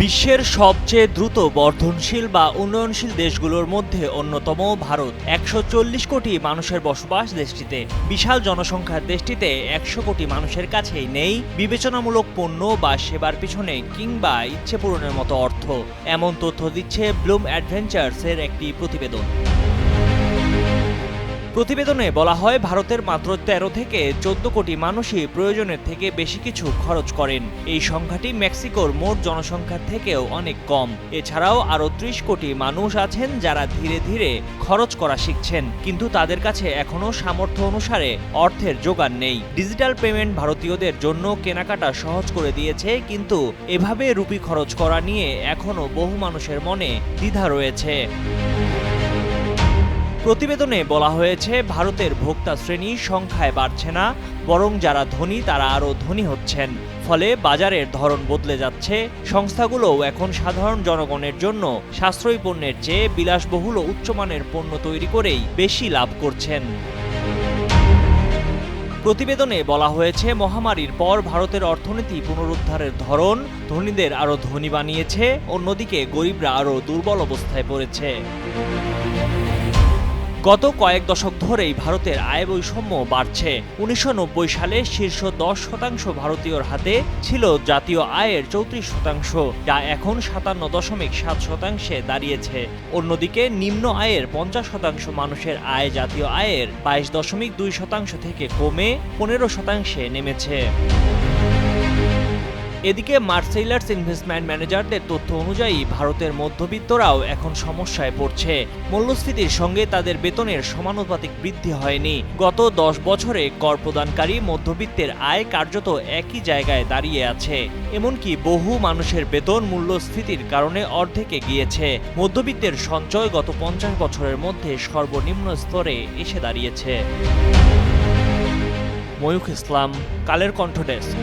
বিশ্বের সবচেয়ে দ্রুত বর্ধনশীল বা উন্নয়নশীল দেশগুলোর মধ্যে অন্যতম ভারত। ১৪০ কোটি মানুষের বসবাস দেশটিতে। বিশাল জনসংখ্যার দেশটিতে ১০০ কোটি মানুষের কাছেই নেই বিবেচনামূলক পণ্য বা সেবার পিছনে কিংবা ইচ্ছে পূরণের মতো অর্থ। এমন তথ্য দিচ্ছে ব্লুম অ্যাডভেঞ্চার্সের একটি প্রতিবেদন। প্রতিবেদনে বলা হয়, ভারতের মাত্র ১৩ থেকে ১৪ কোটি মানুষই প্রয়োজনের থেকে বেশি কিছু খরচ করেন। এই সংখ্যাটি মেক্সিকোর মোট জনসংখ্যার থেকেও অনেক কম। এছাড়াও আরও ৩০ কোটি মানুষ আছেন যারা ধীরে ধীরে খরচ করা শিখছেন, কিন্তু তাদের কাছে এখনও সামর্থ্য অনুসারে অর্থের জোগান নেই। ডিজিটাল পেমেন্ট ভারতীয়দের জন্য কেনাকাটা সহজ করে দিয়েছে, কিন্তু এভাবে রুপি খরচ করা নিয়ে এখনও বহু মানুষের মনে দ্বিধা রয়েছে। প্রতিবেদনে বলা হয়েছে, ভারতের ভোক্তা শ্রেণী সংখ্যায় বাড়ছে না, বরং যারা ধনী তারা আরও ধনী হচ্ছেন। ফলে বাজারের ধরন বদলে যাচ্ছে। সংস্থাগুলোও এখন সাধারণ জনগণের জন্য সাশ্রয়ী পণ্যের চেয়ে বিলাসবহুল ও উচ্চমানের পণ্য তৈরি করেই বেশি লাভ করছেন। প্রতিবেদনে বলা হয়েছে, মহামারীর পর ভারতের অর্থনীতি পুনরুদ্ধারের ধরন ধনীদের আরও ধনী বানিয়েছে, অন্যদিকে গরিবরা আরও দুর্বল অবস্থায় পড়েছে। গত কয়েক দশক ধরেই ভারতের আয় বৈষম্য বাড়ছে। ১৯৯০ সালে শীর্ষ ১০% ভারতীয়র হাতে ছিল জাতীয় আয়ের ৩৪%, যা এখন ৫৭.৭% দাঁড়িয়েছে। অন্যদিকে নিম্ন আয়ের ৫০% মানুষের আয় জাতীয় আয়ের ২২.২% থেকে কমে ১৫% নেমেছে। এদিকে মার্সেইলার্স ইনভেস্টমেন্ট ম্যানেজারদের তথ্য অনুযায়ী ভারতের মধ্যবিত্তরাও এখন সমস্যায় পড়ছে। মূল্যস্ফীতির সঙ্গে তাদের বেতনের সমানুপাতিক বৃদ্ধি হয়নি। গত ১০ বছরে কর প্রদানকারী মধ্যবিত্তের আয় কার্যত একই জায়গায় দাঁড়িয়ে আছে। এমনকি বহু মানুষের বেতন মূল্যস্ফীতির কারণে অর্ধেকে গিয়েছে। মধ্যবিত্তের সঞ্চয় গত ৫০ বছরের মধ্যে সর্বনিম্ন স্তরে এসে দাঁড়িয়েছে। ময়ূখ ইসলাম, কালের কণ্ঠ ডেস্ক।